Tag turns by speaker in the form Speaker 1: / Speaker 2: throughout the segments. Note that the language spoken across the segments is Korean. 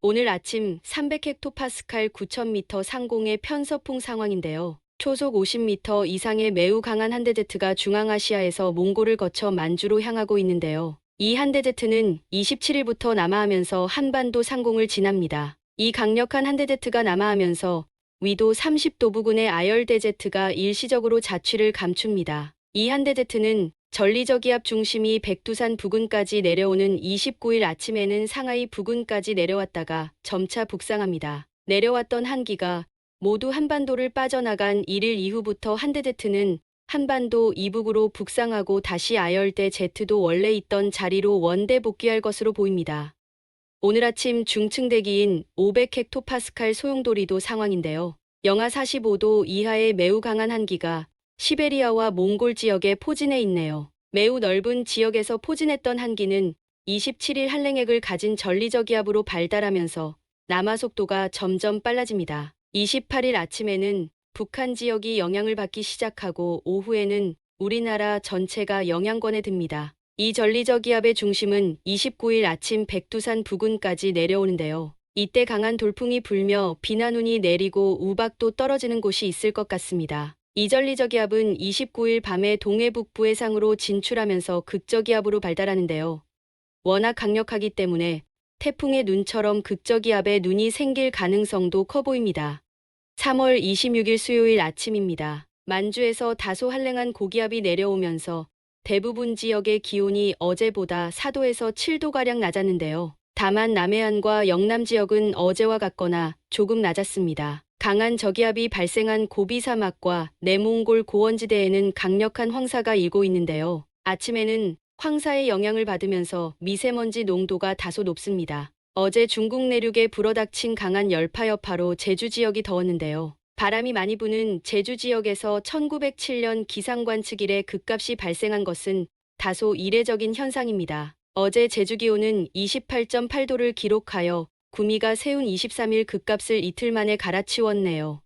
Speaker 1: 오늘 아침 300헥토파스칼 9000m 상공의 편서풍 상황인데요. 초속 50m 이상의 매우 강한 한대제트가 중앙아시아에서 몽골을 거쳐 만주로 향하고 있는데요. 이 한대제트는 27일부터 남하하면서 한반도 상공을 지납니다. 이 강력한 한대제트가 남하하면서 위도 30도 부근의 아열대제트가 일시적으로 자취를 감춥니다. 이 한대제트는 전리저기압 중심이 백두산 부근까지 내려오는 29일 아침에는 상하이 부근까지 내려왔다가 점차 북상합니다. 내려왔던 한기가 모두 한반도를 빠져나간 1일 이후부터 한대제트는 한반도 이북으로 북상하고 다시 아열대 제트도 원래 있던 자리로 원대 복귀할 것으로 보입니다. 오늘 아침 중층 대기인 500헥토파스칼 소용돌이도 상황인데요. 영하 45도 이하의 매우 강한 한기가 시베리아와 몽골 지역에 포진해 있네요. 매우 넓은 지역에서 포진했던 한기는 27일 한랭액을 가진 전리저기압으로 발달하면서 남하 속도가 점점 빨라집니다. 28일 아침에는 북한 지역이 영향을 받기 시작하고 오후에는 우리나라 전체가 영향권에 듭니다. 이 전리저기압의 중심은 29일 아침 백두산 부근까지 내려오는데요. 이때 강한 돌풍이 불며 비나 눈이 내리고 우박도 떨어지는 곳이 있을 것 같습니다. 이 전리저기압은 29일 밤에 동해북부 해상으로 진출하면서 극저기압으로 발달하는데요. 워낙 강력하기 때문에 태풍의 눈처럼 극저기압에 눈이 생길 가능성도 커 보입니다. 3월 26일 수요일 아침입니다. 만주에서 다소 한랭한 고기압이 내려오면서 대부분 지역의 기온이 어제보다 4도에서 7도가량 낮았는데요. 다만 남해안과 영남 지역은 어제와 같거나 조금 낮았습니다. 강한 저기압이 발생한 고비 사막과 내몽골 고원지대에는 강력한 황사가 일고 있는데요. 아침에는 황사의 영향을 받으면서 미세먼지 농도가 다소 높습니다. 어제 중국 내륙에 불어닥친 강한 열파 여파로 제주 지역이 더웠는데요. 바람이 많이 부는 제주 지역에서 1907년 기상관측 이래 급값이 발생한 것은 다소 이례적인 현상입니다. 어제 제주 기온은 28.8도를 기록하여 구미가 세운 23일 급값을 이틀 만에 갈아치웠네요.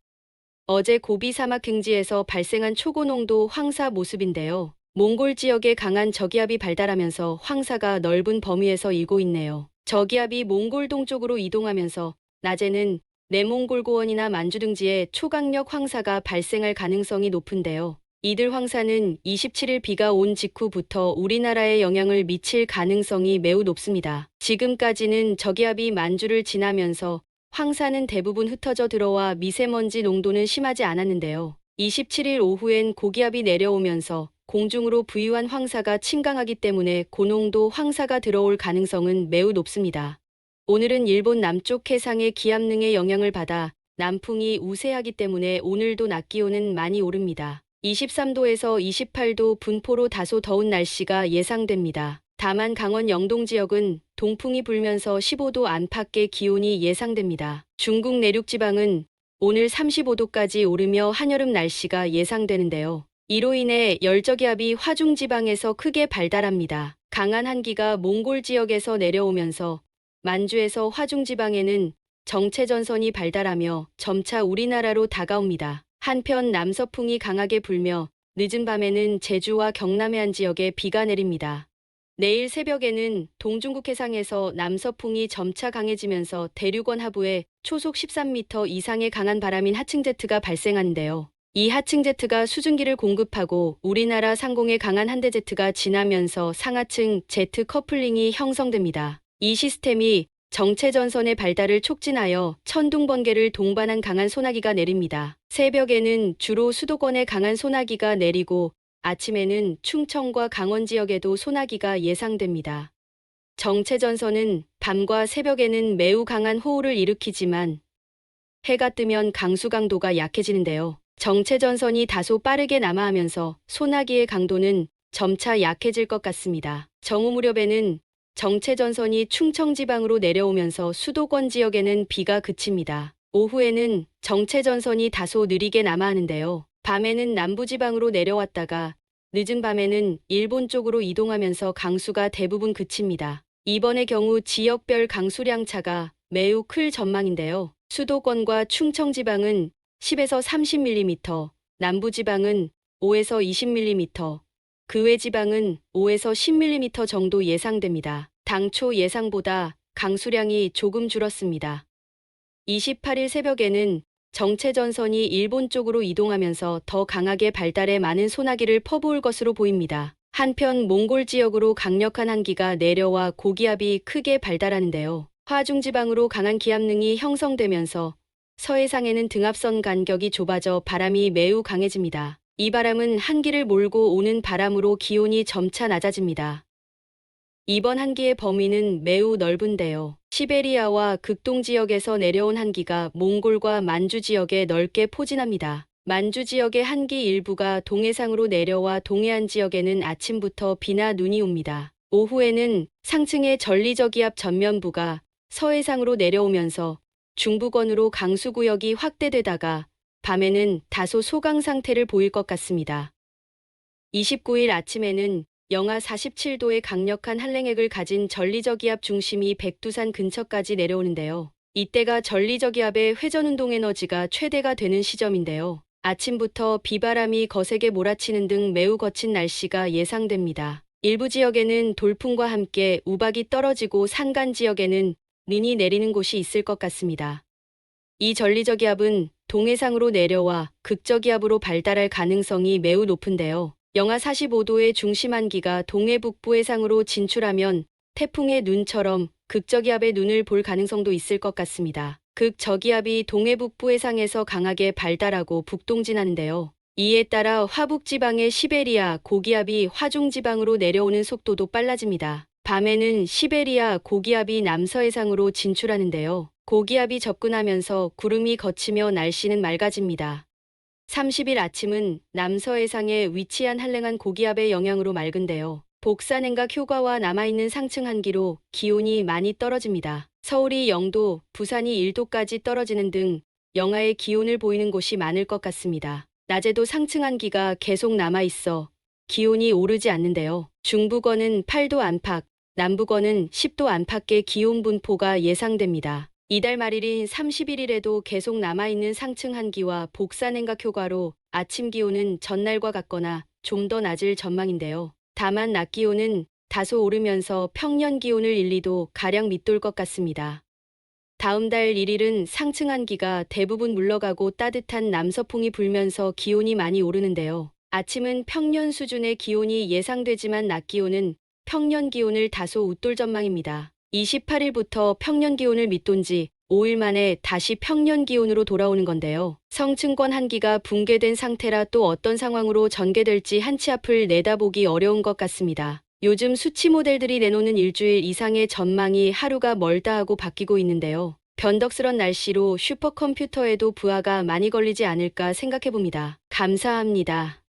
Speaker 1: 어제 고비 사막 행지에서 발생한 초고농도 황사 모습인데요. 몽골 지역에 강한 저기압이 발달하면서 황사가 넓은 범위에서 일고 있네요. 저기압이 몽골 동쪽으로 이동하면서 낮에는 내몽골 고원이나 만주 등지에 초강력 황사가 발생할 가능성이 높은데요. 이들 황사는 27일 비가 온 직후부터 우리나라에 영향을 미칠 가능성이 매우 높습니다. 지금까지는 저기압이 만주를 지나면서 황사는 대부분 흩어져 들어와 미세먼지 농도는 심하지 않았는데요. 27일 오후엔 고기압이 내려오면서 공중으로 부유한 황사가 침강하기 때문에 고농도 황사가 들어올 가능성은 매우 높습니다. 오늘은 일본 남쪽 해상의 기압능의 영향을 받아 남풍이 우세하기 때문에 오늘도 낮 기온은 많이 오릅니다. 23도에서 28도 분포로 다소 더운 날씨가 예상됩니다. 다만 강원 영동 지역은 동풍이 불면서 15도 안팎의 기온이 예상됩니다. 중국 내륙 지방은 오늘 35도까지 오르며 한여름 날씨가 예상되는데요. 이로 인해 열저기압이 화중 지방에서 크게 발달합니다. 강한 한기가 몽골 지역에서 내려오면서 만주에서 화중 지방에는 정체전선이 발달하며 점차 우리나라로 다가옵니다. 한편 남서풍이 강하게 불며 늦은 밤에는 제주와 경남 해안 지역에 비가 내립니다. 내일 새벽에는 동중국 해상에서 남서풍이 점차 강해지면서 대륙원 하부에 초속 13m 이상의 강한 바람인 하층제트가 발생하는데요. 이 하층제트가 수증기를 공급하고 우리나라 상공에 강한 한대제트가 지나면서 상하층 제트 커플링이 형성됩니다. 이 시스템이 정체전선의 발달을 촉진하여 천둥번개를 동반한 강한 소나기가 내립니다. 새벽에는 주로 수도권에 강한 소나기가 내리고 아침에는 충청과 강원 지역에도 소나기가 예상됩니다. 정체전선은 밤과 새벽에는 매우 강한 호우를 일으키지만 해가 뜨면 강수 강도가 약해지는데요. 정체전선이 다소 빠르게 남하하면서 소나기의 강도는 점차 약해질 것 같습니다. 정오 무렵에는 정체전선이 충청지방으로 내려오면서 수도권 지역에는 비가 그칩니다. 오후에는 정체전선이 다소 느리게 남하하는데요. 밤에는 남부지방으로 내려왔다가 늦은 밤에는 일본 쪽으로 이동하면서 강수가 대부분 그칩니다. 이번의 경우 지역별 강수량 차가 매우 클 전망인데요. 수도권과 충청지방은 10에서 30mm, 남부지방은 5에서 20mm, 그 외 지방은 5에서 10mm 정도 예상됩니다. 당초 예상보다 강수량이 조금 줄었습니다. 28일 새벽에는 정체전선이 일본 쪽으로 이동하면서 더 강하게 발달해 많은 소나기를 퍼부을 것으로 보입니다. 한편 몽골 지역으로 강력한 한기가 내려와 고기압이 크게 발달하는데요. 화중지방으로 강한 기압능이 형성되면서 서해상에는 등압선 간격이 좁아져 바람이 매우 강해집니다. 이 바람은 한기를 몰고 오는 바람으로 기온이 점차 낮아집니다. 이번 한기의 범위는 매우 넓은데요. 시베리아와 극동 지역에서 내려온 한기가 몽골과 만주 지역에 넓게 포진합니다. 만주 지역의 한기 일부가 동해상으로 내려와 동해안 지역에는 아침부터 비나 눈이 옵니다. 오후에는 상층의 전리저기압 전면부가 서해상으로 내려오면서 중부권으로 강수구역이 확대되다가 밤에는 다소 소강 상태를 보일 것 같습니다. 29일 아침에는 영하 47도의 강력한 한랭액을 가진 전리저기압 중심이 백두산 근처까지 내려오는데요. 이때가 전리저기압의 회전운동 에너지가 최대가 되는 시점인데요. 아침부터 비바람이 거세게 몰아치는 등 매우 거친 날씨가 예상됩니다. 일부 지역에는 돌풍과 함께 우박이 떨어지고 산간 지역에는 눈이 내리는 곳이 있을 것 같습니다. 이 전리저기압은 동해상으로 내려와 극저기압으로 발달할 가능성이 매우 높은데요. 영하 45도의 중심 한기가 동해 북부 해상으로 진출하면 태풍의 눈처럼 극저기압의 눈을 볼 가능성도 있을 것 같습니다. 극저기압이 동해 북부 해상에서 강하게 발달하고 북동진하는데요. 이에 따라 화북지방의 시베리아 고기압이 화중지방으로 내려오는 속도도 빨라집니다. 밤에는 시베리아 고기압이 남서해상으로 진출하는데요. 고기압이 접근하면서 구름이 걷히며 날씨는 맑아집니다. 30일 아침은 남서해상에 위치한 한랭한 고기압의 영향으로 맑은데요. 복사냉각 효과와 남아있는 상층 한기로 기온이 많이 떨어집니다. 서울이 0도, 부산이 1도까지 떨어지는 등 영하의 기온을 보이는 곳이 많을 것 같습니다. 낮에도 상층 한기가 계속 남아있어 기온이 오르지 않는데요. 중부권은 8도 안팎, 남부권은 10도 안팎의 기온 분포가 예상됩니다. 이달 말일인 31일에도 계속 남아있는 상층 한기와 복사냉각 효과로 아침 기온은 전날과 같거나 좀 더 낮을 전망인데요. 다만 낮 기온은 다소 오르면서 평년 기온을 1, 2도 가량 밑돌 것 같습니다. 다음 달 1일은 상층 한기가 대부분 물러가고 따뜻한 남서풍이 불면서 기온이 많이 오르는데요. 아침은 평년 수준의 기온이 예상되지만 낮 기온은 평년 기온을 다소 웃돌 전망입니다. 28일부터 평년 기온을 밑돈 지 5일 만에 다시 평년 기온으로 돌아오는 건데요. 성층권 한기가 붕괴된 상태라 또 어떤 상황으로 전개될지 한치 앞을 내다보기 어려운 것 같습니다. 요즘 수치 모델들이 내놓는 일주일 이상의 전망이 하루가 멀다 하고 바뀌고 있는데요. 변덕스런 날씨로 슈퍼컴퓨터에도 부하가 많이 걸리지 않을까 생각해봅니다. 감사합니다.